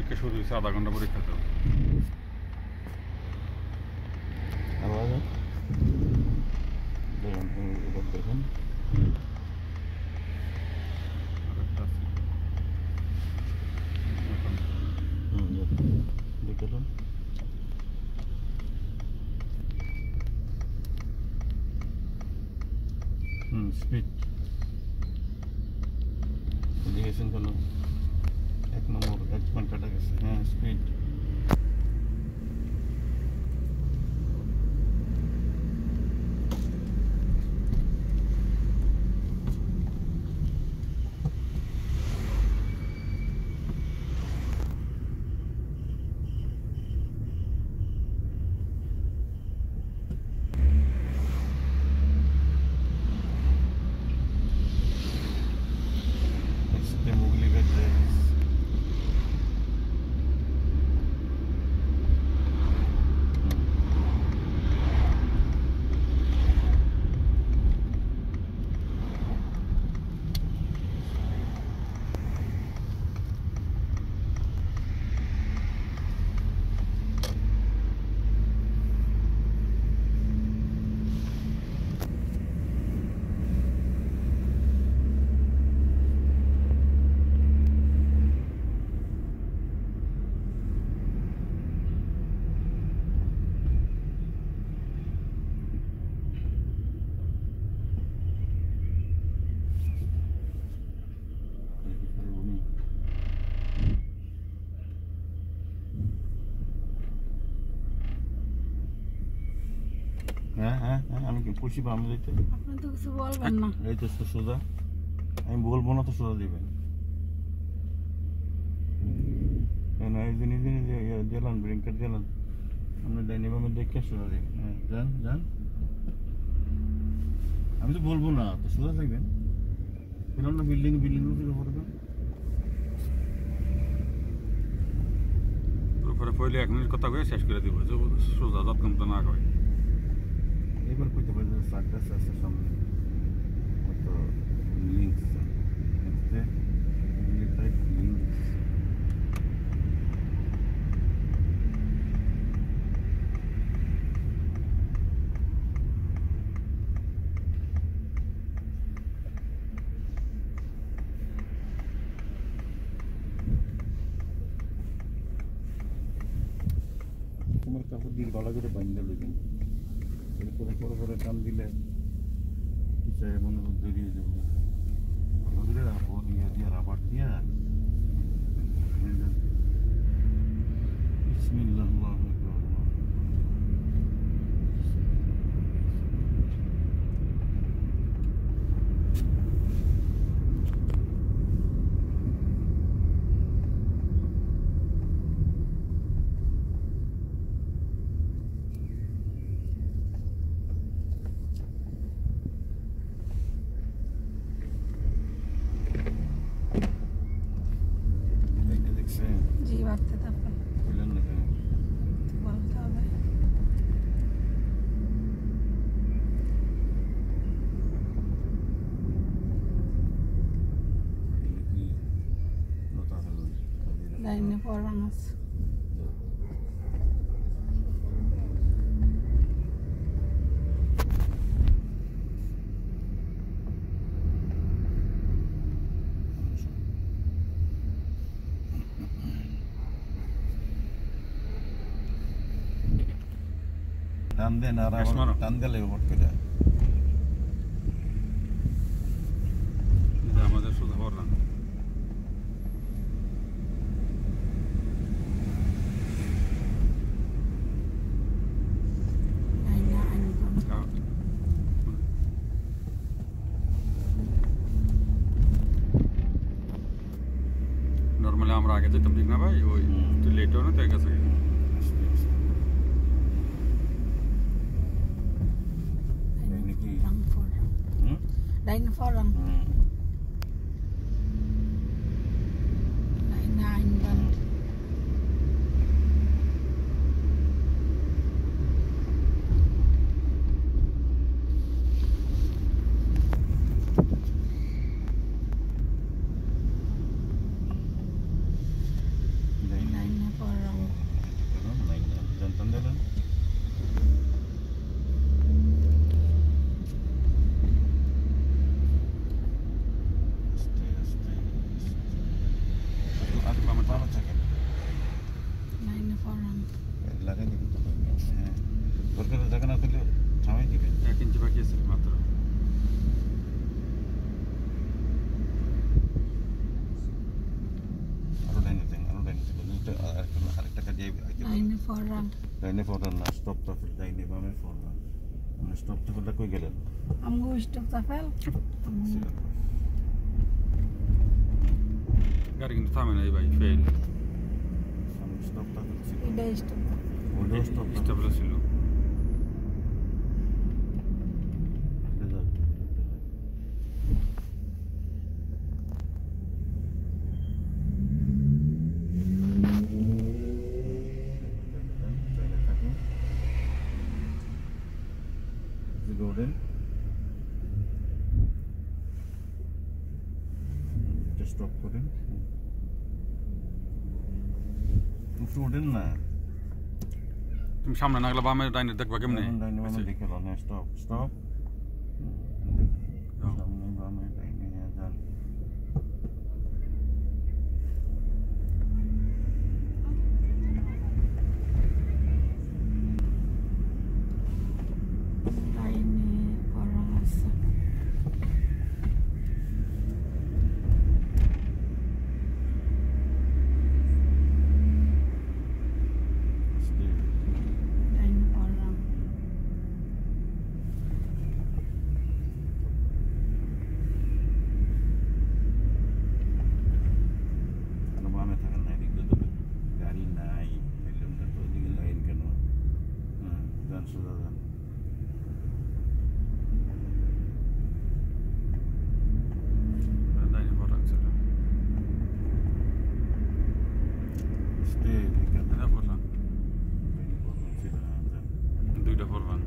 পরীক্ষা শুরু হয়েছে, আধা ঘন্টা পরীক্ষা তো। দেখুন দেখুন স্পিড দেখেছেন কোনো 1 নম্বর 1 পয়েন্ট কাটা গেছে। হ্যাঁ স্পিড মুগলি গেছে। হ্যাঁ আমি কি পুষি বা আমি যাইতে আপনি তো কিছু বলবেন না। এই তো সোজা, আমি বলবো না তো সোজা দিবেন না। এই যে নিজে নিজে দিলাম ব্রিঙ্কেট দিলাম, আপনি ডাইনিং রুমে দেখে সোজা দিবেন। হ্যাঁ যান যান, আমি তো বলবো না তো সোজা থাকবেন। এরকম না বিল্ডিং উপরে পড়বেন। পরে পহলে 1 মিনিট কথা কয়ে শেষ করে দিব, যে সোজা যতক্ষণ তো না কয়। এবার কইতে পারি যে সার্কাস আছে সামনে, কত লিঙ্কস আছে লিটাইট লিঙ্কস। তোমার কাপড় দিয়ে গলা করে বাঁধতে লইবেন, এরপরে পরে পরে টান দিলে কি চাই মনে হয় বেরিয়ে যাবো। ভালো করে রাখবো, ইয়ে দিয়ে রাবার দিয়া। বিসমিল্লাহ আল্লাহু আকবার। জি বাড়তে থাকবে, বলতে হবে। লাইনে পড়ানো আছে। টান দেন আর আবার টান দিলে ভোট করে আমাদের সোজা হওয়ার না। নর্মালি আমরা আগে যেতাম ঠিক না ভাই, ওই একটু লেট হয় না তাই কাছে। Lain forum. Lain Einbahn. Lain ইঞ্চি বাকি আছে মাত্র। আরো ডাইনে দেন, আরো ডাইনে দেন। আরেকটা কাটিয়ে ডাইনে ফররান ডাইনে ফররান না, স্টপ তাফেল ডাইনে বামে ফররান। মানে স্টপ তাফেলটা কই গেলেন? আমগো স্টপ তাফেল গাড়ি কিন্তু থামে নাই ভাই, ফেল। আমি স্টপ তাফেল ছিল, এটা স্টপ ওইটাও স্টপ স্টেবল ছিল। Golden. Just stop করেন। উঠেন না। তুমি সামনে না গেলে বামে ডাইনে দেখবা কেমনে? ডাইনে বামে দেখে লো না, স্টপ স্টপ। সামনে বামে ডাইনে যান। ডাইনে ফররান আছে ডাইনে ফররান বামে থাকেন না, এদিকে তো গাড়ি নাই, তো ওইদিকে লাইন কেন? হ্যাঁ, যান সোজা যান। ডাইনে ফররান ছিল। স্টে এদিকে এটা ফররান, দুইটা ফররান।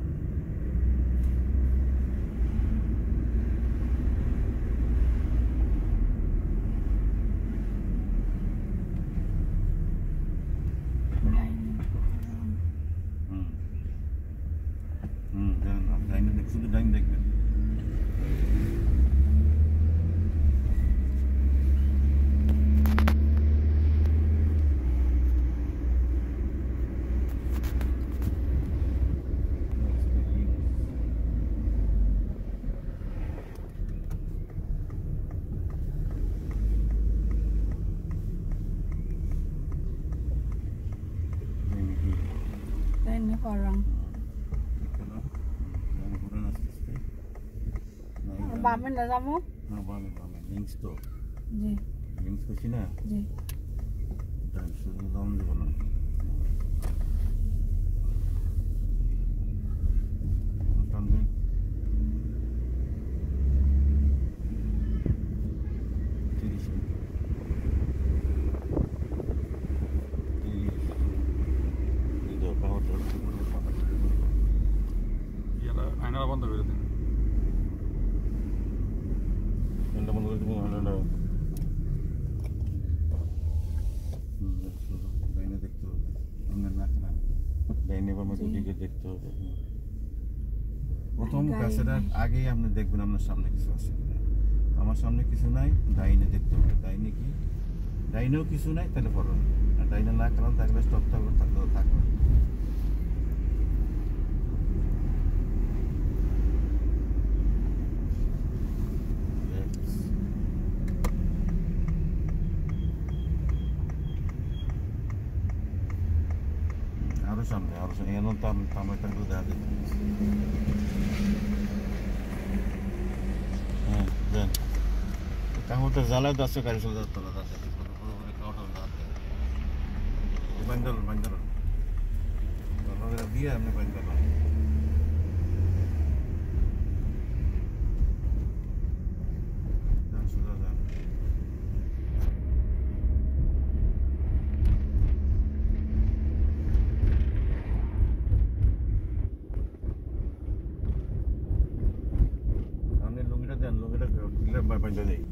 ডাইনে ফররান যান। আপনি ডাইনে দেখ, শুধু ডাইন দেখবেন। ডাইনে ফররান বামে না যাবো লিঙ্কস তো জি লিঙ্কস করছি না, জি শুধু দাম দেবো না। টানবেন, আয়নাটা বন্ধ করে দিন। বন্ধ করে দেবো। ডাইনে দেখতে হবে, আপনার নাক না ডাইনে বামে দুদিকে দেখতে হবে। প্রথম গাছের আগেই আপনি দেখবেন আপনার সামনে কিছু আছে কিনা। আমার সামনে কিছু নাই, ডাইনে দেখতে হবে। ডাইনে কি? ডাইনেও কিছু নাই, তাহলে ফরন। আর ডাইনে না কারণ থাকলে স্টপ থাকবে, থাকলেও থাকবে। আরো সামনে, আরো সামনে এমন থামে থাকলে দেখা যেত। হ্যাঁ যান, কামড়টা জ্বালায় দশ গাড়ি চলে যাচ্ছে না, বান্ধল বান্ধল দিয়ে আপনি বান্ধল। সোজা যান। আপনি লুঙ্গিটা দেন, লুঙ্গিটা দিলে বান্ধা দেয়।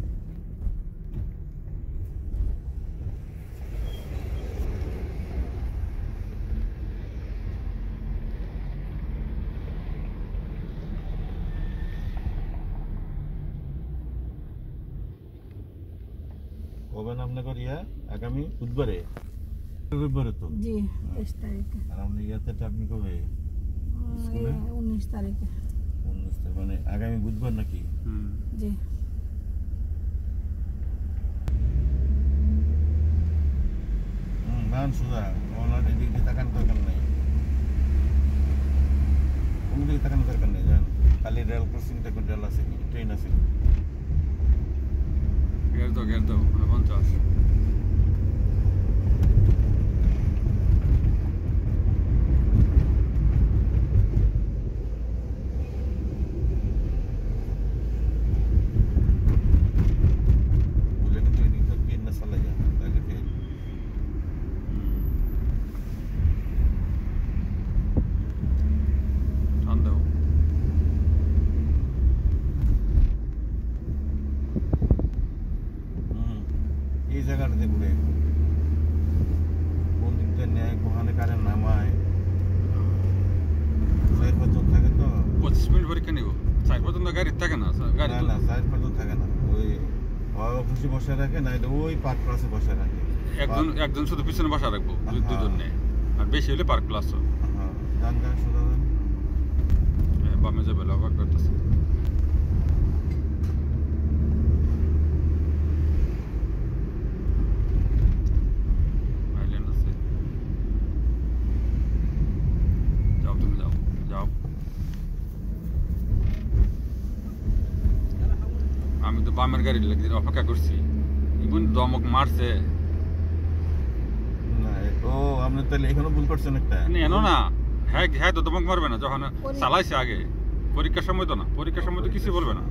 কবে নামনে করিয়া? আগামী বুধবারে, রবিবারে তো। জি 23 তারিখে। আর আপনি ইয়াতে আপনি কবে? 19 তারিখে। মানে আগামী বুধবার নাকি? জি মান সোজা ওনার এদিক দিয়ে তাকানোর দরকার নেই, কোন দিকে তাকানোর দরকার নেই। জান খালি রেল ক্রসিংটা কোন রেল আছে কি ট্রেন আছে? গের দাও 50 বলে কিন্তু এদিক থেকে না চলে যায় তাহলে ফেল। ঠান্ডা এই জায়গাটাতে ঘুরে কোন দিক দিয়ে নেয় কোহানে কারে নামায় সাইড পর্যন্ত থাকে তো। 25 মিনিট পরীক্ষা নিব 4 পর্যন্ত গাড়ি থাকে না গাড়ি না সাইড পর্যন্ত থাকে না, ওই অফিসে বসে রাখে না, ওই পার্ক প্লাসে বসে রাখে। একজন শুধু পিছনে বসা রাখবো দুজন নেই, আর বেশি হলে পার্ক প্লাস হ্যাঁ গান গান শোনা যান। বামে যাবে লাভ করতেছে আইল্যান্ড আছে। যাও তুমি যাও আমি তো বামের গাড়ি লাগিয়ে অপেক্ষা করছি, ইবন দমক মারছে না ও আপনি তাহলে এখানে ভুল করছেন একটা। এনো না, হ্যাঁ তো দমক মারবে না যখন চালাইছে আগে, পরীক্ষার সময় তো না, পরীক্ষার সময় তো কিছু বলবে না।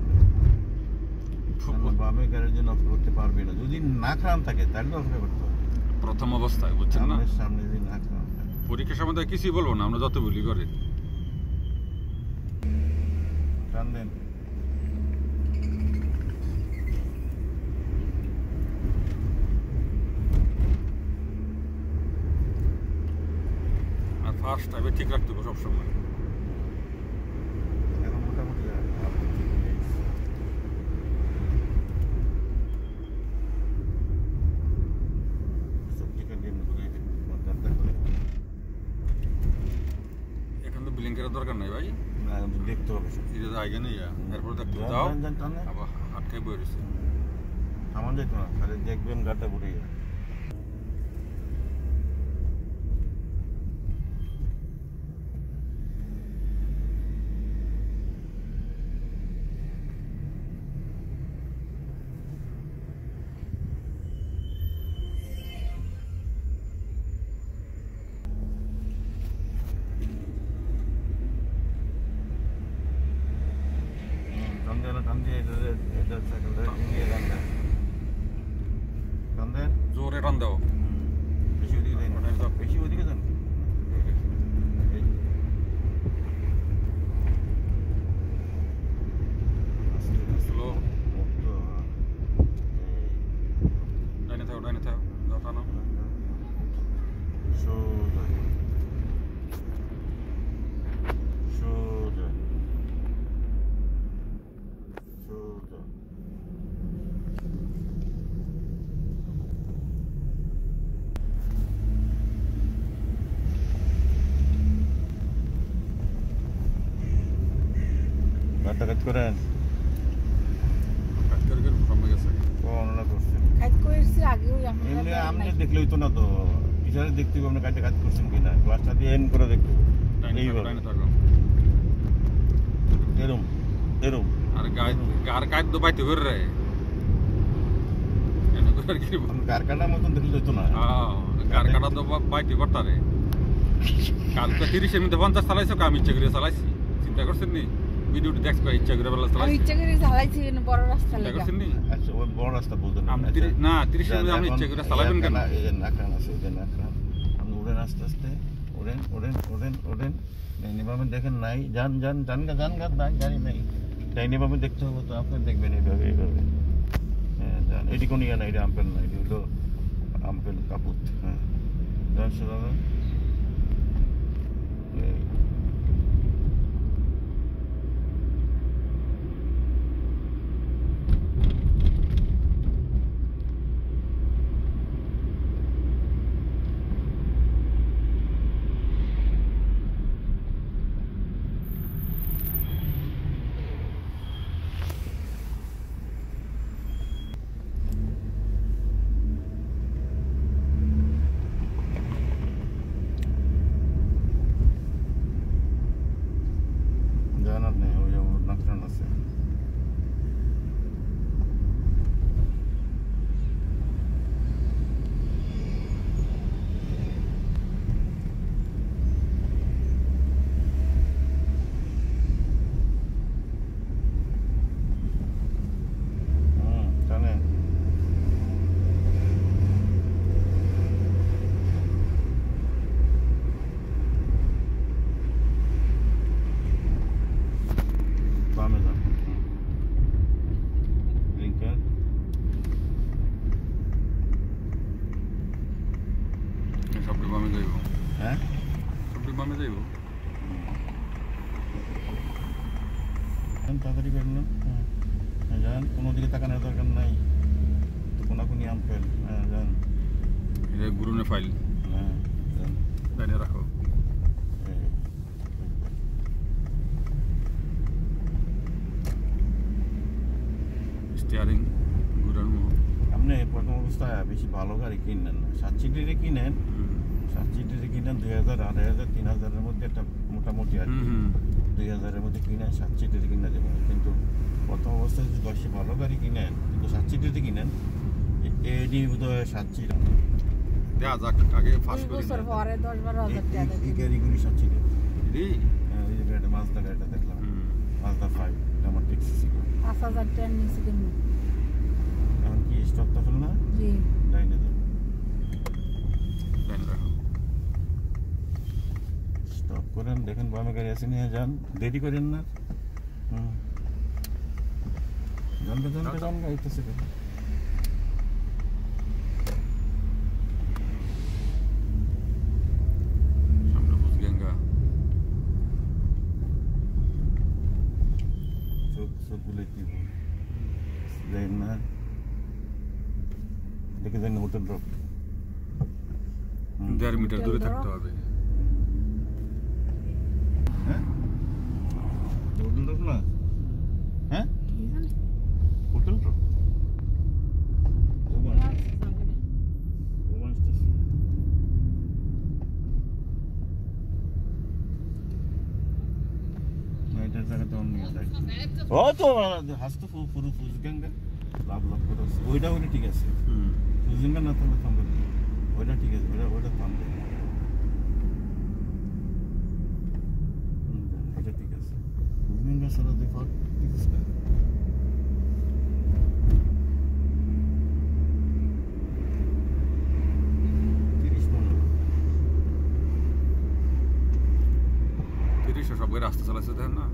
বামে গাড়ির জন্য অপেক্ষা করতে পারবে না, যদি না খান থাকে তাহলে তো অপেক্ষা করতে হবে প্রথম অবস্থায় বুঝছেন না, সামনে যদি না খান থাকে। পরীক্ষার সময় তো কিছুই বলবো না, আমরা যত বলি করে টান দেন। আর ফার্স্ট টাইমে ঠিক রাখতে হবে সবসময়। এখন মোটামুটি আপনি ঠিক হয়ে গেছে। সব ঠিক আছে ঘুরে মাথাটা করে এখন তো বিলিং করার দরকার নাই ভাই, না দেখতে হবে সব। এটা তো আগে নেই এরপর দেখতে যান, যাও যান, যান, টান দেন। আবার আটকাই বই রয়েছে। থামান যাইতো না, খালি দেখবেন গাড়িটা ঘুরে যায়। টান দিয়ে এটা সাইকেলটা নিয়ে গান দেন, টান দেন। জোরে টান দাও, বেশি ওদিকে যাই না, বেশি ওদিকে যান। এই। আস্তে আস্তে। স্লো মুক্ত। ডাইনে থাকো যাও টানো। সোজা। সোজা। সোজা। গাড়িটা কাজ করেন কাজ করে কমে গেছে। বর্ণনা করছেন। কাজ করেছি আগেও এমনি আপনি দেখলে হইতো না তো, টিচারে দেখতে হবে আপনি কাজটা কাজ করছেন কিনা, ক্লাসটা দিয়ে এন্ড করে দেখতে হবে। এইভাবে ডাইনে থাকো এরম এরম আর গার কাজ তো বাইতে করে রে এনে করে আর কি আপনি কারখানার মতন দেখলে হইতো না। গার কাটা তো বাইতে করতা রে। কালকে 30-এর মধ্যে 50 চালাইছো, আমি ইচ্ছা করে চালাইছি, চিন্তা করছেন নি? ভিডিওটি দেখছো ইচ্ছা করে বেলা আমি চালাইছি, ইচ্ছা করে চালাইছি বড় রাস্তা চিন্তা লাগা করছেন নি? আচ্ছা ওই বড় রাস্তা বলতেন আমি 30-এর মধ্যে আমি ইচ্ছা করে চালাবেন কেন? এই যে নাকরান আছে, এই যে নাকরান, আপনি উড়েন আস্তে আস্তে, উড়েন ডাইনি বামে দেখেন নাই, যান গাড়ি নাই, ডাইনি বামে দেখতে হবে তো, আপনি দেখবেন এইভাবে হ্যাঁ যান। এটি কোনো ইয়ে না, এটা আম্পেল না, এটি হলো আম্পেল কাপুত। হ্যাঁ যান সোজা যান। এই। সবটি বামে যাইব হ্যাঁ সবটি বামে যাইব তাড়াতাড়ি করেন না হ্যাঁ যান কোনো দিকে তাকানোর দরকার নাই তো কোনাকুনি আম ফেল হ্যাঁ যান এটা গুরুনে ফাইল হ্যাঁ যান লাইনে রাখো স্টিয়ারিং ঘুরানো আপনি প্রথম অবস্থায় বেশি ভালো গাড়ি কিনেন না 7 সিটের কিনেন 7 সিটের কিনেন 2000 2500 3000-এর মধ্যে একটা মোটামুটি আর কি 2000-এর মধ্যে কিনেন 7 সিটের কিনে দেবেন কিন্তু প্রথম অবস্থায় যদি বেশি ভালো গাড়ি কিনেন কিন্তু 7 সিটের কিনেন এডি বোধহয় 7 সিট দেখা যাক আগে ফার্স্ট 2 করি বছর পরে 10-12 হাজার টাকা এই গাড়িগুলি 7 সিটের রে এই যে গাড়িটা মাজদা গাড়িটা দেখলাম মাজদা 5 এটা আমার ট্যাক্সি ছিল 5,000 টাকা নিচে কিনবো এখন কি স্টক তো না জি লাইনে যান লাইনে রাখো স্টপ করেন দেখেন বামে গাড়ি আছে নিয়ে যান দেরি করেন না যান গাড়িতেছে সামনে বুঝগেঙ্গা চোখ গুলো কি যাই না দেখে যান হোটেল ড্রপ 1.5 মিটার দূরে থাকতে হবে হ্যাঁ হোটেল ড্রপ না হ্যাঁ কি জানি হোটেল ড্রপ ও তো হাসতো পুরো ফুজগাঙ্গা লাভ লাভ করে ওইটা ওইটা ঠিক আছে ফুজগাঙ্গা না থামলে থামবে ওইটা ঠিক আছে ওইটা থামবে ওইটা ঠিক আছে ফুজগাঙ্গা সারা দেখো ঠিক আছে সব গাড়ি রাস্তা চালাচ্ছে দেখেন না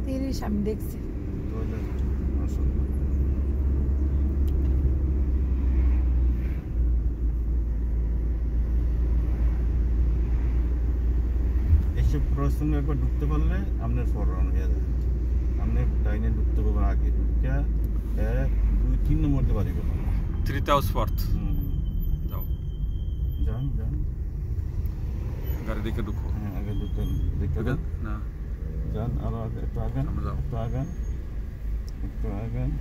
30 আমি দেখছি এসব প্রশ্নে একবার ঢুকতে পারলে আপনার ফররান হয়ে যাবে আপনি ডাইনে ঢুকতে পারবেন আগে ঢুকে 1 2 3 নম্বর দিয়ে বাড়ি গেলাম 3000 ফর্থ যাও যান যান গাড়ি দেখে ঢুকো হ্যাঁ আগে ঢুকেন দেখতে না যান আরো আগে একটু আগান আমরা যাও একটু আগান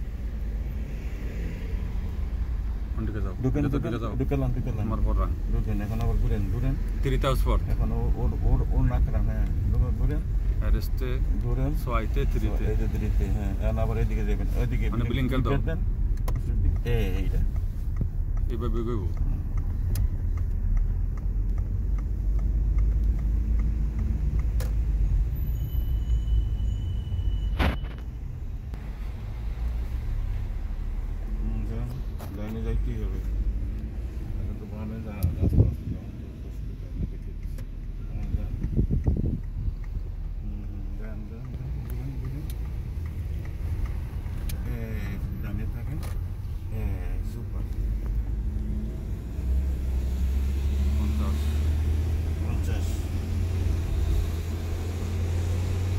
ওদিকে যাও ঢুকেন ওদিকে যাও ঢুকেলাম আমার ফররান ঢুকেন এখন আবার ঘুরেন 3000 ফর্থ এখন ওর নাকরান হ্যাঁ ঘুরেন রেস্টে ঘুরেন সোয়াইতে 3তে এই যে দিতে হ্যাঁ এখন আবার এদিকে যাবেন ওইদিকে মানে ব্লিঙ্কার দাও এইটা এইভাবে গইব লাইনে যাইতেই হবে এখন তো বাহানে দামে থাকেন সুপার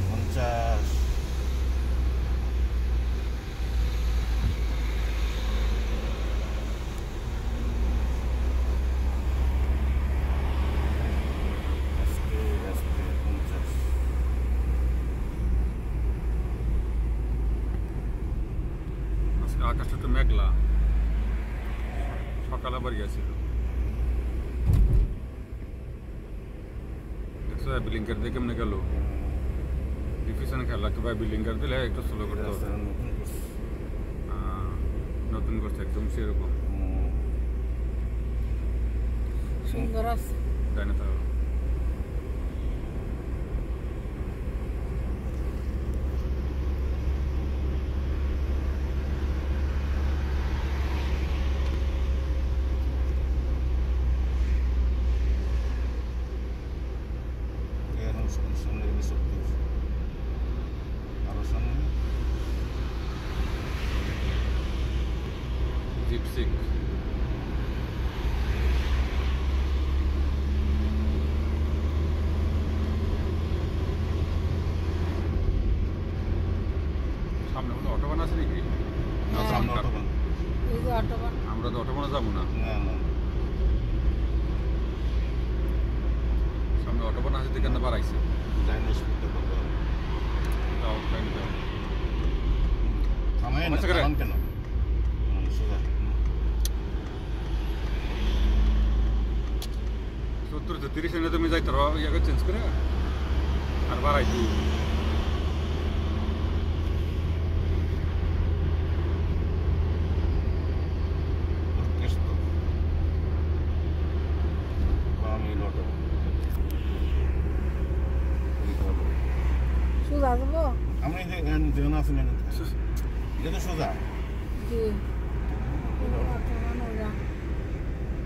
50 আকাশটা তো মেঘলা সকালে আবার গেছিল দেখছো বিলিংকার দিয়ে কেমনে গেল ডিফিশনে খেলা তো ভাই বিলিংকার দিলে একটু স্লো করতে হবে নতুন করছে একদম সেরকম সুন্দর আছে ডাইনে থাকো সামনে গেলে সত্যি আরো সামনে জিপসিক থেকে না বাড়াইছে ডাইনেশ করতে পারবো তাও টাইম দাও থামায় না আচ্ছা করে। থামান কেন সোজা 70 থেকে 30 এনে তুমি যাইতে রো ইয়াকে চেঞ্জ করে আর বাড়াই দিই Questo fammi l'auto ricordo সুজা যাবো আমি যে না শুনে এটা তো সোজা জি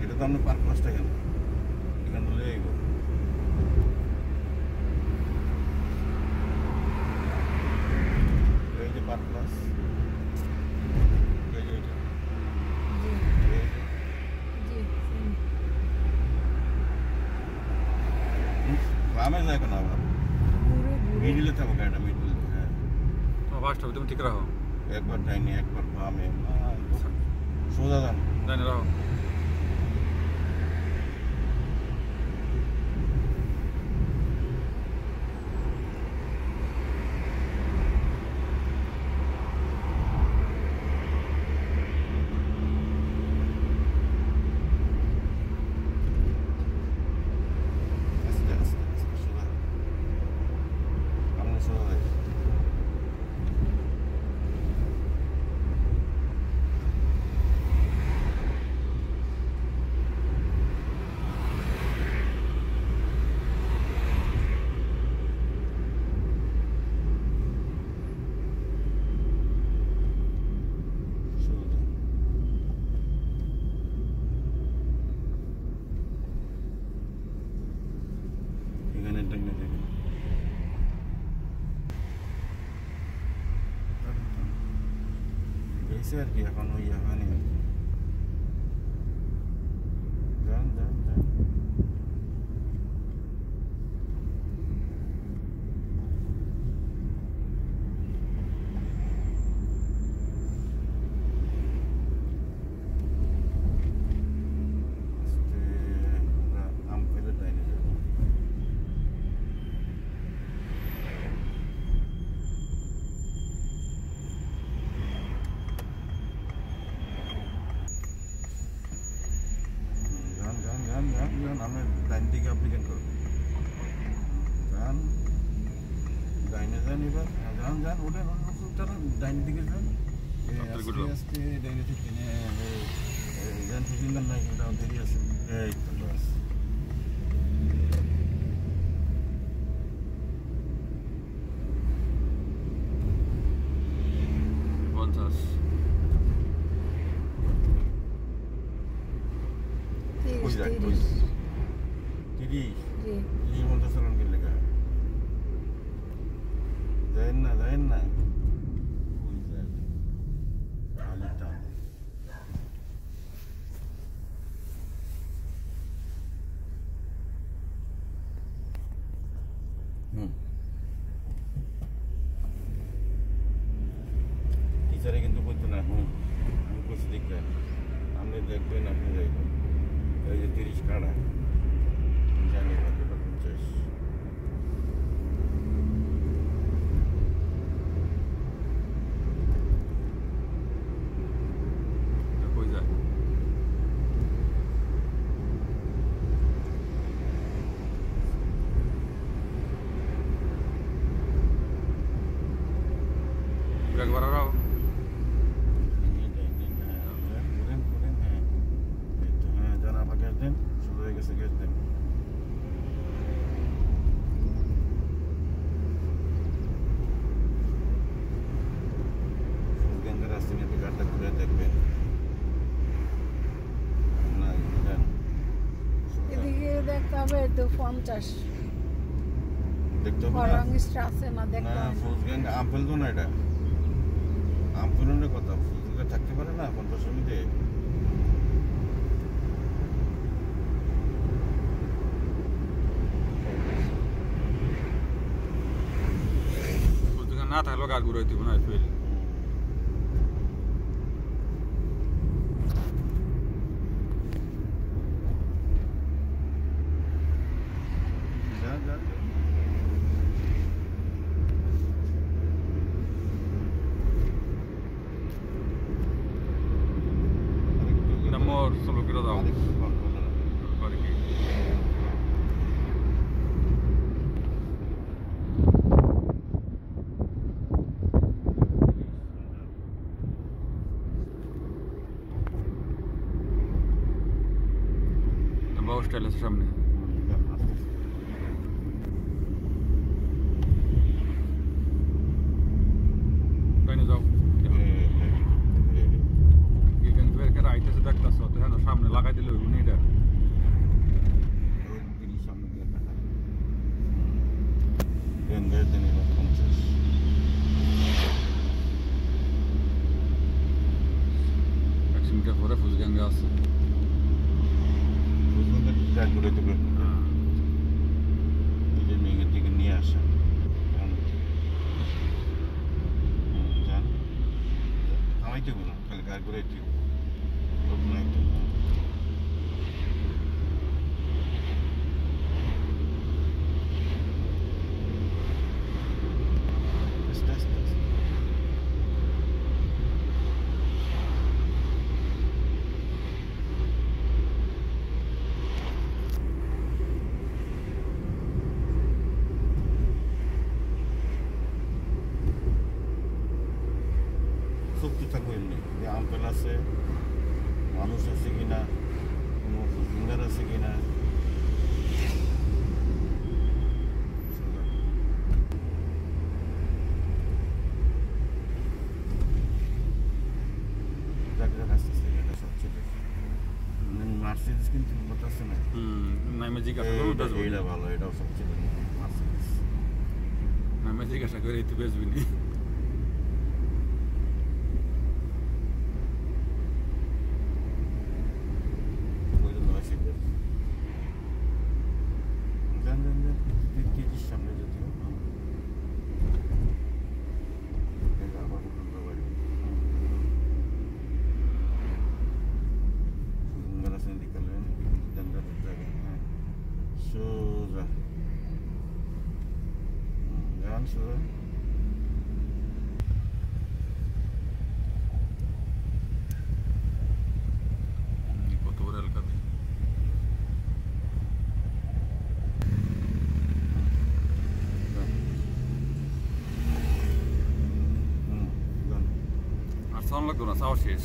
এটা তো আমরা পার্ক প্লাসটা কেন এখান থেকে যাইব এই যে পার্ক প্লাস এই যে এটা জি এই যে জি বামে যায় কেন আবার ঘুরে ঘুরে মিডিলে থাকো গাড়িটা মিডিলে হ্যাঁ তোমার বাসটা তুমি ঠিক রাখো একবার ডাইনে একবার বামে সোজা যান জানি রাখো আস্তে আস্তে আস্তে সোজা আমরা সোজা যাই সোজা এখানে ডাইনে দেখেন গেছে আর কি এখন ওই এখানে আর কি যান যান যান আস্তে আমরা আম ফেলে ডাইনে যাবো যান যান যান যান যান আমরা ডাইন দিকে অ্যাপ্লিকেন্ট করব যান ডাইনে যান এবার হ্যাঁ, যান যান ওঠেন চলেন ডাইন দিকে যান তাড়াতাড়ি আস্তে করো। আস্তে ডাইনে থেকে যান সুচিন্তার নাই ওটাও দেরি আছে এই তো বাস পঞ্চাশ কই 30 যাক 30 কই 30 জি 30 পঞ্চাশ চালান গেলে লেখা যাইন না কই যায় খালি টান টিচারে কিন্তু করতো না আমি করছি দেখবেন আপনি দেখবেন আপনি যাইবেন এই যে 30 কাড়া জানি কত 50 কই যায় একবার রাও হ্যাঁ জানা আবার গ্যাস দেন শুরু হয়ে গেছে গ্যাস দেন গঙ্গা রাস্তা নিয়ে গাড়িটা ঘুরে দেখবেন না দেন এদিকে দেখতে হবে তো 50 দেখতে হবে না ফরাঙ্গিস্টা আছে না দেখতে না হবে না। ফুলগঞ্জ আম ফেলতো না এটা আম ফেলনের কথা ফুলগঞ্জে থাকতে পারে না 50 সমিতে বলতে না থাকলেও গাছ ঘুরে দিব না ফেল যা যা যা বাউ স্টাইল আছে সামনে। ডাইনে যাও। এখান থেকে এর আইতেছে দেখতাছো তো হ্যাঁ সামনে লাগাই দিলে হইব না এটা। একশো পরে ফুলগাঙ্গা আছে। মেয়ের দিকে নিয়ে আসা আমাইতে বলো খালি গায়ে করে লোক নাই তো আস্তে আস্তে আস্তে শক্তি থাকবো এমনি যে আম্পেল আছে মানুষ আছে কিনা কোনো ফিঙ্গার আছে কিনা মার্সিডিস কিন্তু কথা আছে না নামে জিজ্ঞাসা করো এটা ভালো এটাও সবচেয়ে মার্সিডিস নামে জিজ্ঞাসা করে তুই বেচবি নি। সামনে যেতে সোজা যান সোজা কত বড় এলাকা আর সাউন্ড লাগতো না চাওয়া শেষ।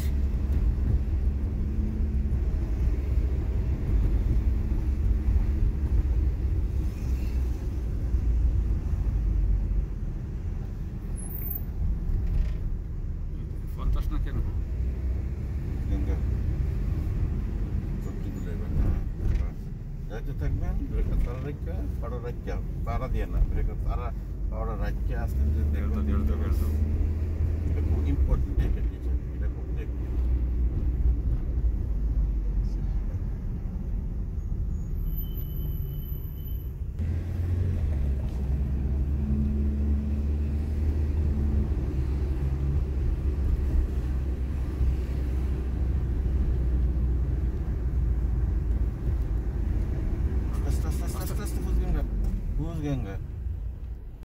পঞ্চাশ না কেন গঙ্গা সবজিগুলো এবার যাইতে থাকবেন ব্রেকার তারা রাখা পাড়া রাখা তারা দিয়ে না ব্রেকার তারা পাড়া রাখা আস্তে আস্তে এটা খুব ইম্পর্টেন্ট দেখেন এটা খুব দেখবেন aste aste aste aste aste Fußgänger